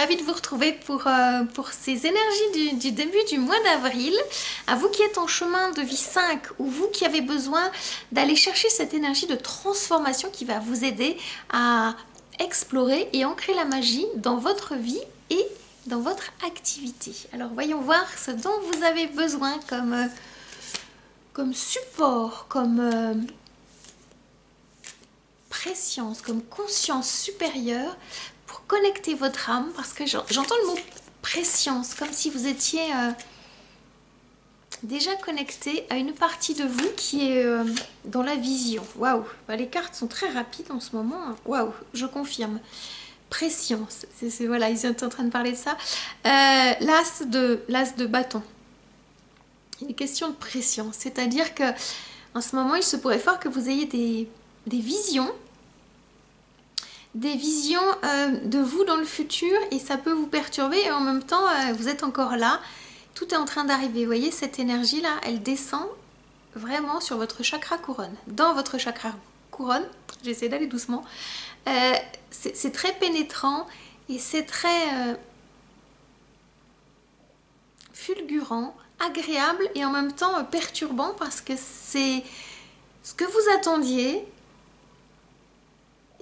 ravie de vous retrouver pour ces énergies du début du mois d'avril. À vous qui êtes en chemin de vie 5 ou vous qui avez besoin d'aller chercher cette énergie de transformation qui va vous aider à explorer et ancrer la magie dans votre vie et dans votre activité. Alors voyons voir ce dont vous avez besoin comme support, comme préscience, comme conscience supérieure pour connecter votre âme, parce que j'entends le mot préscience, comme si vous étiez déjà connecté à une partie de vous qui est dans la vision. Waouh, les cartes sont très rapides en ce moment. Waouh, je confirme. Préscience, voilà, ils sont en train de parler de ça. L'as de bâton. Il est question de préscience, c'est-à-dire que en ce moment, il se pourrait fort que vous ayez des visions de vous dans le futur, et ça peut vous perturber, et en même temps vous êtes encore là, tout est en train d'arriver. Vous voyez, cette énergie là, elle descend vraiment sur votre chakra couronne, dans votre chakra couronne. J'essaie d'aller doucement. C'est très pénétrant et c'est très fulgurant, agréable et en même temps perturbant, parce que c'est ce que vous attendiez.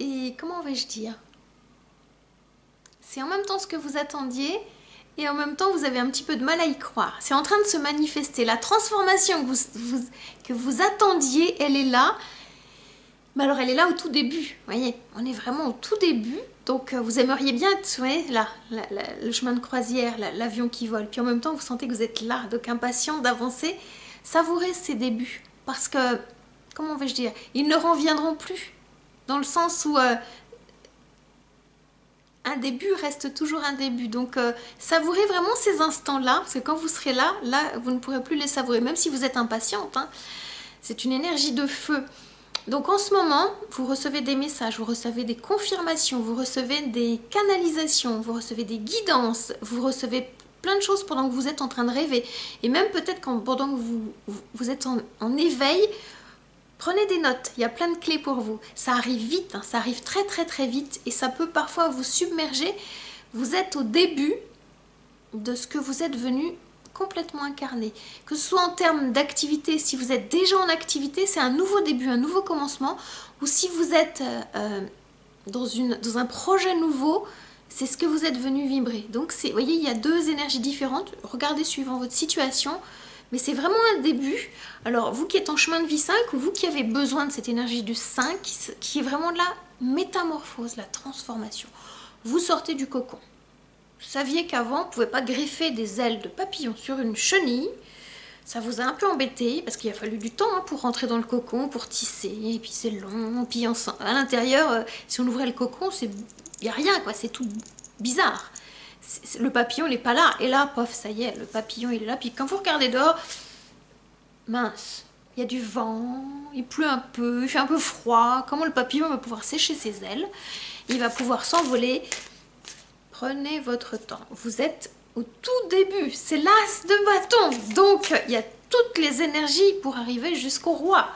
Et comment vais-je dire? C'est en même temps ce que vous attendiez et en même temps vous avez un petit peu de mal à y croire. C'est en train de se manifester. La transformation que vous attendiez, elle est là. Mais alors elle est là au tout début. Vous voyez, on est vraiment au tout début. Donc vous aimeriez bien être, vous voyez, là, le chemin de croisière, l'avion qui vole. Puis en même temps vous sentez que vous êtes là, donc impatient d'avancer. Savourez ces débuts. Parce que, comment vais-je dire, ils ne reviendront plus. Dans le sens où un début reste toujours un début. Donc savourez vraiment ces instants-là, parce que quand vous serez là, vous ne pourrez plus les savourer, même si vous êtes impatiente. Hein. C'est une énergie de feu. Donc en ce moment, vous recevez des messages, vous recevez des confirmations, vous recevez des canalisations, vous recevez des guidances, vous recevez plein de choses pendant que vous êtes en train de rêver. Et même peut-être pendant que vous êtes en éveil. Prenez des notes, il y a plein de clés pour vous. Ça arrive vite, hein, ça arrive très très très vite et ça peut parfois vous submerger. Vous êtes au début de ce que vous êtes venu complètement incarner. Que ce soit en termes d'activité, si vous êtes déjà en activité, c'est un nouveau début, un nouveau commencement. Ou si vous êtes dans un projet nouveau, c'est ce que vous êtes venu vibrer. Donc vous voyez, il y a deux énergies différentes. Regardez suivant votre situation. Mais c'est vraiment un début. Alors, vous qui êtes en chemin de vie 5, ou vous qui avez besoin de cette énergie du 5, qui est vraiment de la métamorphose, la transformation. Vous sortez du cocon. Vous saviez qu'avant, on ne pouvait pas greffer des ailes de papillon sur une chenille. Ça vous a un peu embêté, parce qu'il a fallu du temps pour rentrer dans le cocon, pour tisser, et puis c'est long. Puis à l'intérieur, si on ouvrait le cocon, il n'y a rien, quoi. C'est tout bizarre. Le papillon il n'est pas là, et là, pof, ça y est, le papillon il est là. Puis quand vous regardez dehors, mince, il y a du vent, il pleut un peu, il fait un peu froid. Comment le papillon va pouvoir sécher ses ailes? Il va pouvoir s'envoler. Prenez votre temps, vous êtes au tout début, c'est l'as de bâton, donc il y a toutes les énergies pour arriver jusqu'au roi.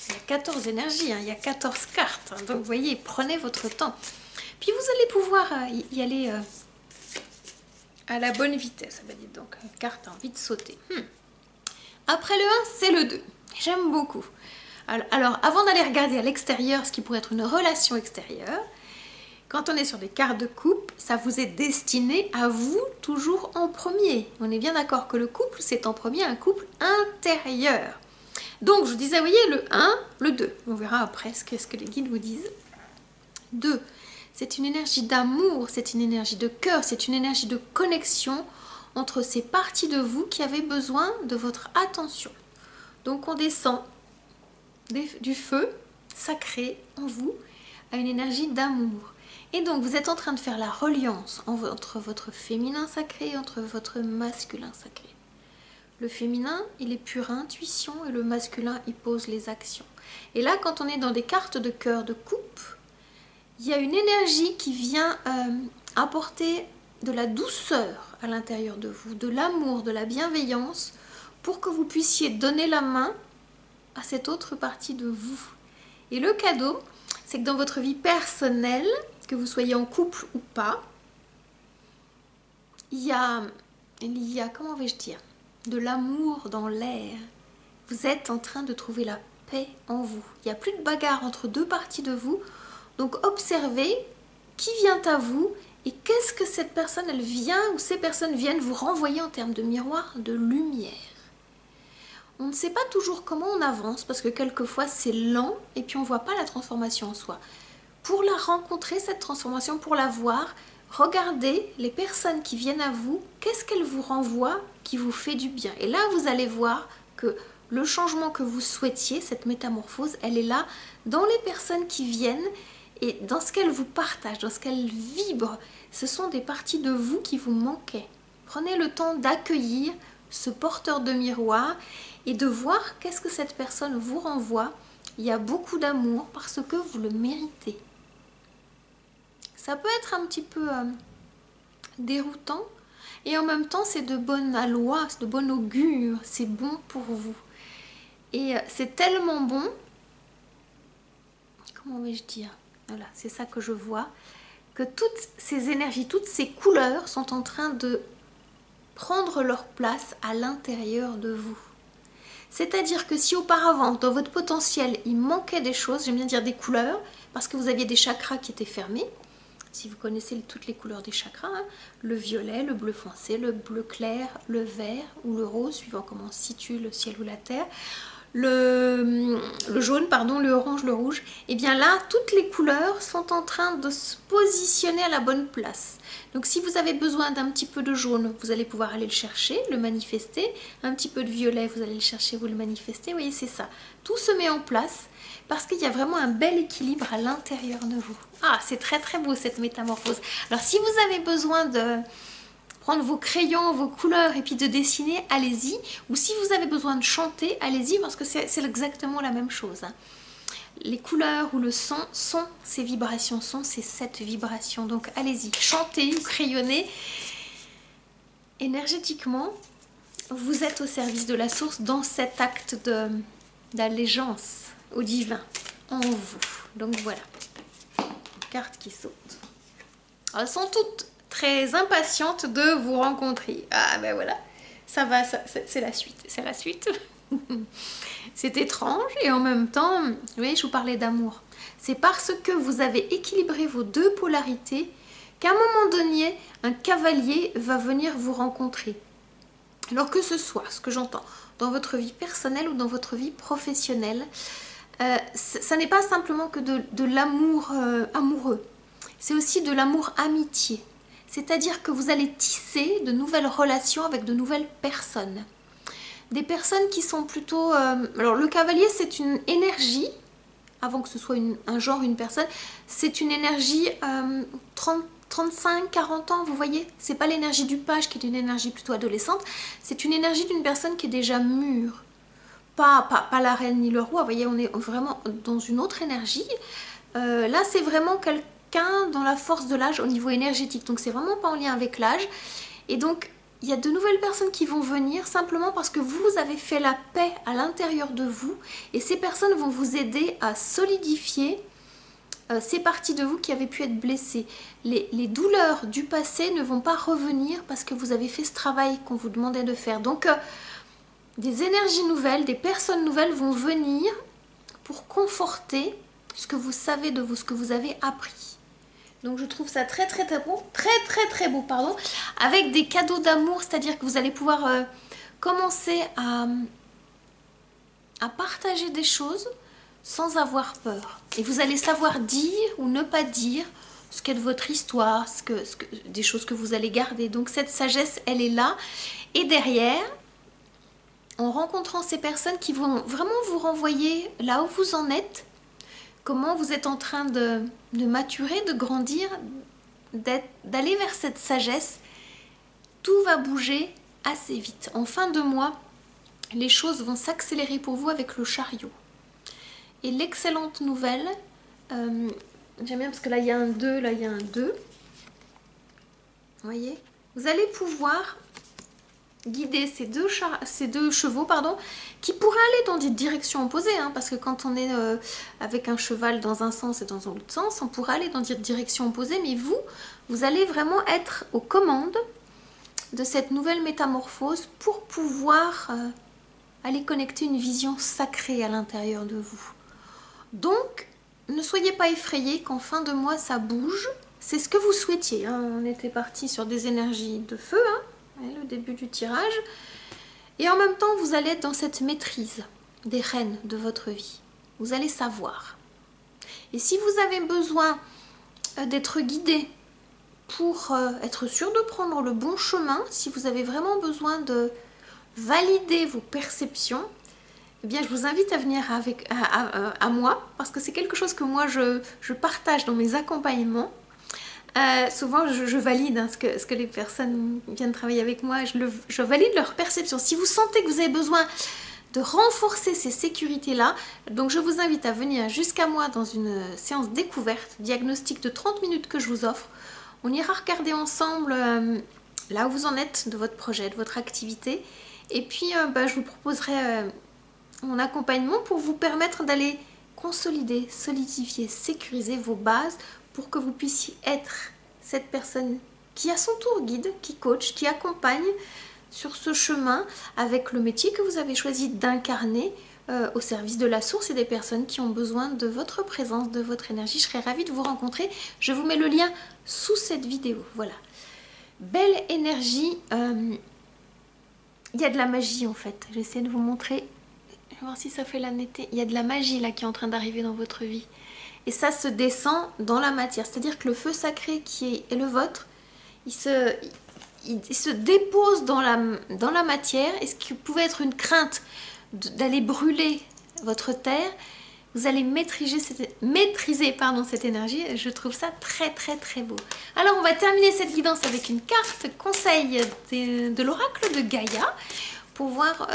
Il y a 14 énergies, hein, il y a 14 cartes, hein, donc vous voyez, prenez votre temps. Puis vous allez pouvoir y aller à la bonne vitesse. Ah ben dites donc, la carte a envie de sauter. Après le 1, c'est le 2. J'aime beaucoup. Alors, avant d'aller regarder à l'extérieur, ce qui pourrait être une relation extérieure, quand on est sur des cartes de couple, ça vous est destiné à vous toujours en premier. On est bien d'accord que le couple, c'est en premier un couple intérieur. Donc, je vous disais, vous voyez, le 1, le 2. On verra après ce que les guides vous disent. 2. C'est une énergie d'amour, c'est une énergie de cœur, c'est une énergie de connexion entre ces parties de vous qui avaient besoin de votre attention. Donc on descend du feu sacré en vous à une énergie d'amour. Et donc vous êtes en train de faire la reliance entre votre féminin sacré et entre votre masculin sacré. Le féminin, il est pure intuition et le masculin, il pose les actions. Et là, quand on est dans des cartes de cœur de coupe, il y a une énergie qui vient apporter de la douceur à l'intérieur de vous, de l'amour, de la bienveillance, pour que vous puissiez donner la main à cette autre partie de vous. Et le cadeau, c'est que dans votre vie personnelle, que vous soyez en couple ou pas, il y a, comment vais-je dire, de l'amour dans l'air. Vous êtes en train de trouver la paix en vous. Il n'y a plus de bagarre entre deux parties de vous. Donc observez qui vient à vous et qu'est-ce que cette personne, elle vient ou ces personnes viennent vous renvoyer en termes de miroir, de lumière. On ne sait pas toujours comment on avance parce que quelquefois c'est lent et puis on ne voit pas la transformation en soi. Pour la rencontrer, cette transformation, pour la voir, regardez les personnes qui viennent à vous, qu'est-ce qu'elles vous renvoient qui vous fait du bien. Et là, vous allez voir que le changement que vous souhaitiez, cette métamorphose, elle est là dans les personnes qui viennent et dans ce qu'elles vous partagent, dans ce qu'elles vibrent. Ce sont des parties de vous qui vous manquaient. Prenez le temps d'accueillir ce porteur de miroir et de voir qu'est-ce que cette personne vous renvoie. Il y a beaucoup d'amour parce que vous le méritez. Ça peut être un petit peu déroutant et en même temps c'est de bonne aloi, c'est de bon augure, c'est bon pour vous. Et c'est tellement bon, comment vais-je dire, voilà, c'est ça que je vois, que toutes ces énergies, toutes ces couleurs sont en train de prendre leur place à l'intérieur de vous. C'est-à-dire que si auparavant, dans votre potentiel, il manquait des choses, j'aime bien dire des couleurs, parce que vous aviez des chakras qui étaient fermés, si vous connaissez toutes les couleurs des chakras, hein, le violet, le bleu foncé, le bleu clair, le vert ou le rose, suivant comment on situe le ciel ou la terre, le jaune, pardon, le orange, le rouge, et bien là, toutes les couleurs sont en train de se positionner à la bonne place. Donc si vous avez besoin d'un petit peu de jaune, vous allez pouvoir aller le chercher, le manifester. Un petit peu de violet, vous allez le chercher, vous le manifester. Vous voyez, c'est ça. Tout se met en place parce qu'il y a vraiment un bel équilibre à l'intérieur de vous. Ah, c'est très très beau cette métamorphose. Alors si vous avez besoin de prendre vos crayons, vos couleurs et puis de dessiner, allez-y. Ou si vous avez besoin de chanter, allez-y parce que c'est exactement la même chose. Hein. Les couleurs ou le son sont ces vibrations, sont ces 7 vibrations. Donc allez-y, chantez ou crayonnez. Énergétiquement, vous êtes au service de la source dans cet acte d'allégeance au divin en vous. Donc voilà, carte qui saute. Elles sont toutes très impatiente de vous rencontrer. Ah ben voilà, ça va, c'est la suite, c'est la suite. C'est étrange et en même temps, vous voyez, je vous parlais d'amour. C'est parce que vous avez équilibré vos deux polarités qu'à un moment donné, un cavalier va venir vous rencontrer. Alors que ce soit, ce que j'entends, dans votre vie personnelle ou dans votre vie professionnelle, ça n'est pas simplement que de l'amour amoureux, c'est aussi de l'amour amitié. C'est-à-dire que vous allez tisser de nouvelles relations avec de nouvelles personnes. Des personnes qui sont plutôt... alors le cavalier c'est une énergie, avant que ce soit un genre, une personne, c'est une énergie 35, 40 ans, vous voyez. C'est pas l'énergie du page qui est une énergie plutôt adolescente, c'est une énergie d'une personne qui est déjà mûre. Pas la reine ni le roi, vous voyez, on est vraiment dans une autre énergie. Là c'est vraiment quelqu'un dans la force de l'âge au niveau énergétique, donc c'est vraiment pas en lien avec l'âge. Et donc il y a de nouvelles personnes qui vont venir simplement parce que vous avez fait la paix à l'intérieur de vous et ces personnes vont vous aider à solidifier ces parties de vous qui avaient pu être blessées. Les douleurs du passé ne vont pas revenir parce que vous avez fait ce travail qu'on vous demandait de faire. Donc des énergies nouvelles, des personnes nouvelles vont venir pour conforter ce que vous savez de vous, ce que vous avez appris. Donc je trouve ça très très très beau, très beau, pardon, avec des cadeaux d'amour, c'est-à-dire que vous allez pouvoir commencer à partager des choses sans avoir peur. Et vous allez savoir dire ou ne pas dire ce qu'est de votre histoire, des choses que vous allez garder. Donc cette sagesse, elle est là. Et derrière, en rencontrant ces personnes qui vont vraiment vous renvoyer là où vous en êtes, comment vous êtes en train de maturer, de grandir, d'aller vers cette sagesse, tout va bouger assez vite. En fin de mois, les choses vont s'accélérer pour vous avec le chariot. Et l'excellente nouvelle, j'aime bien parce que là il y a un 2, là il y a un 2. Vous voyez, vous allez pouvoir guider ces deux chevaux, pardon, qui pourraient aller dans des directions opposées, hein, parce que quand on est avec un cheval dans un sens et dans un autre sens, on pourrait aller dans des directions opposées, mais vous allez vraiment être aux commandes de cette nouvelle métamorphose pour pouvoir aller connecter une vision sacrée à l'intérieur de vous. Donc, ne soyez pas effrayés qu'en fin de mois ça bouge. C'est ce que vous souhaitiez, hein. On était parti sur des énergies de feu, hein, le début du tirage. Et en même temps, vous allez être dans cette maîtrise des rênes de votre vie. Vous allez savoir. Et si vous avez besoin d'être guidé pour être sûr de prendre le bon chemin, si vous avez vraiment besoin de valider vos perceptions, eh bien, je vous invite à venir à moi, parce que c'est quelque chose que moi je partage dans mes accompagnements. Souvent je valide, hein, ce que les personnes viennent travailler avec moi, je valide leur perception. Si vous sentez que vous avez besoin de renforcer ces sécurités-là, donc je vous invite à venir jusqu'à moi dans une séance découverte, diagnostic de 30 minutes que je vous offre. On ira regarder ensemble là où vous en êtes de votre projet, de votre activité. Et puis je vous proposerai mon accompagnement pour vous permettre d'aller consolider, solidifier, sécuriser vos bases pour que vous puissiez être cette personne qui à son tour guide, qui coach, qui accompagne sur ce chemin avec le métier que vous avez choisi d'incarner au service de la source et des personnes qui ont besoin de votre présence, de votre énergie. Je serais ravie de vous rencontrer. Je vous mets le lien sous cette vidéo. Voilà. Belle énergie. Il y a de la magie en fait. J'essaie de vous montrer. Je vais voir si ça fait la netteté. Il y a de la magie là qui est en train d'arriver dans votre vie. Et ça se descend dans la matière. C'est-à-dire que le feu sacré qui est le vôtre, il se dépose dans la matière. Et ce qui pouvait être une crainte d'aller brûler votre terre, vous allez maîtriser cette énergie. Je trouve ça très très très beau. Alors on va terminer cette guidance avec une carte conseil de l'oracle de Gaïa pour voir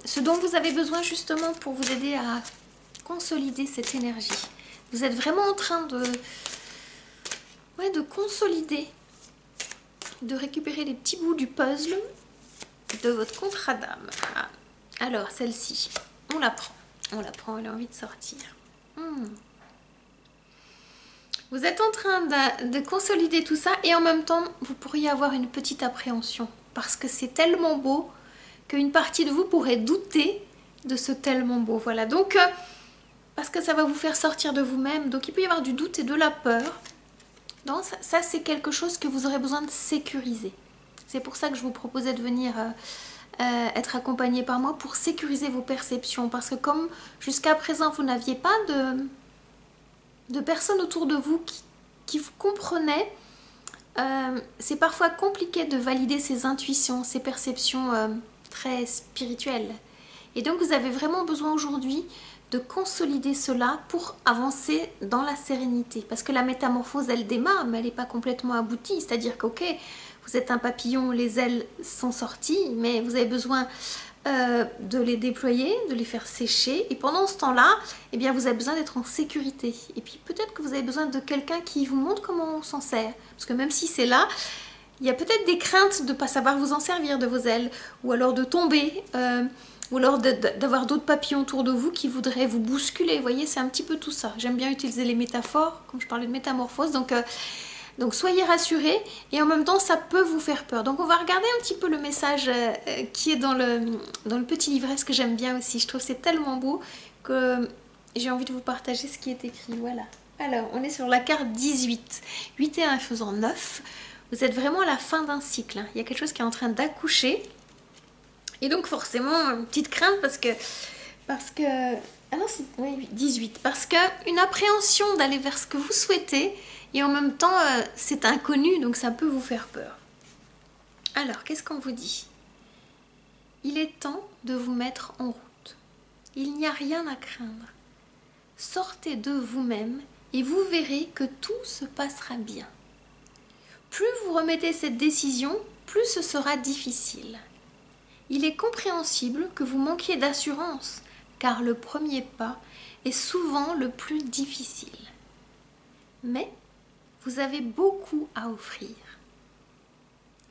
ce dont vous avez besoin justement pour vous aider à consolider cette énergie. Vous êtes vraiment en train de consolider, de récupérer les petits bouts du puzzle de votre contrat d'âme. Ah. Alors celle-ci, on la prend, elle a envie de sortir. Vous êtes en train de consolider tout ça et en même temps vous pourriez avoir une petite appréhension parce que c'est tellement beau qu'une partie de vous pourrait douter de ce tellement beau. Voilà, donc parce que ça va vous faire sortir de vous-même, donc il peut y avoir du doute et de la peur. Donc ça c'est quelque chose que vous aurez besoin de sécuriser. C'est pour ça que je vous proposais de venir être accompagné par moi pour sécuriser vos perceptions. Parce que comme jusqu'à présent vous n'aviez pas de personnes autour de vous qui vous comprenaient, c'est parfois compliqué de valider ces intuitions, ces perceptions très spirituelles. Et donc vous avez vraiment besoin aujourd'hui de consolider cela pour avancer dans la sérénité. Parce que la métamorphose, elle démarre, mais elle n'est pas complètement aboutie. C'est-à-dire que, ok, vous êtes un papillon, les ailes sont sorties, mais vous avez besoin de les déployer, de les faire sécher. Et pendant ce temps-là, eh bien, vous avez besoin d'être en sécurité. Et puis peut-être que vous avez besoin de quelqu'un qui vous montre comment on s'en sert. Parce que même si c'est là, il y a peut-être des craintes de ne pas savoir vous en servir de vos ailes, ou alors de tomber, ou alors d'avoir d'autres papillons autour de vous qui voudraient vous bousculer. Vous voyez, c'est un petit peu tout ça. J'aime bien utiliser les métaphores, comme je parlais de métamorphose. Donc soyez rassurés, et en même temps, ça peut vous faire peur. Donc on va regarder un petit peu le message qui est dans le petit livret, ce que j'aime bien aussi. Je trouve que c'est tellement beau que j'ai envie de vous partager ce qui est écrit. Voilà. Alors, on est sur la carte 18. 8 et 1 faisant 9. Vous êtes vraiment à la fin d'un cycle. Il y a quelque chose qui est en train d'accoucher. Et donc forcément, une petite crainte parce que ah non, c'est oui, 18. Parce qu'une appréhension d'aller vers ce que vous souhaitez et en même temps, c'est inconnu, donc ça peut vous faire peur. Alors, qu'est-ce qu'on vous dit? Il est temps de vous mettre en route. Il n'y a rien à craindre. Sortez de vous-même et vous verrez que tout se passera bien. Plus vous remettez cette décision, plus ce sera difficile. Il est compréhensible que vous manquiez d'assurance, car le premier pas est souvent le plus difficile. Mais vous avez beaucoup à offrir.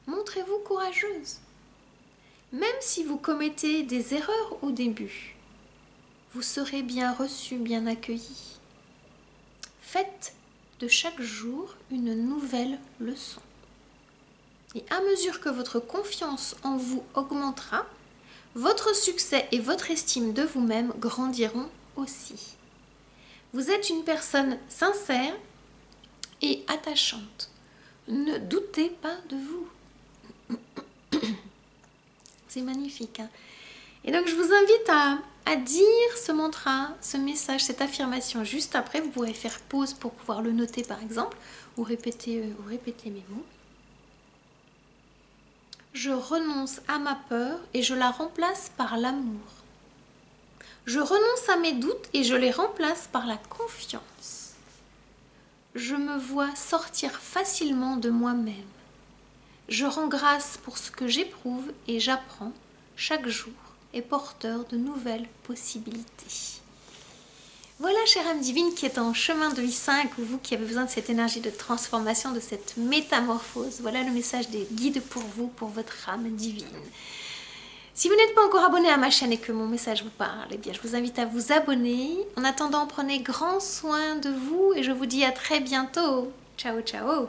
Montrez-vous courageuse. Même si vous commettez des erreurs au début, vous serez bien reçue, bien accueillie. Faites de chaque jour une nouvelle leçon. Et à mesure que votre confiance en vous augmentera, votre succès et votre estime de vous-même grandiront aussi. Vous êtes une personne sincère et attachante. Ne doutez pas de vous. C'est magnifique, hein? Et donc je vous invite à dire ce mantra, ce message, cette affirmation juste après. Vous pourrez faire pause pour pouvoir le noter par exemple, ou répéter mes mots. Je renonce à ma peur et je la remplace par l'amour. Je renonce à mes doutes et je les remplace par la confiance. Je me vois sortir facilement de moi-même. Je rends grâce pour ce que j'éprouve et j'apprends chaque jour est porteur de nouvelles possibilités. Voilà, chère âme divine qui est en chemin de vie 5, ou vous qui avez besoin de cette énergie de transformation, de cette métamorphose. Voilà le message des guides pour vous, pour votre âme divine. Si vous n'êtes pas encore abonné à ma chaîne et que mon message vous parle, eh bien je vous invite à vous abonner. En attendant, prenez grand soin de vous et je vous dis à très bientôt. Ciao, ciao!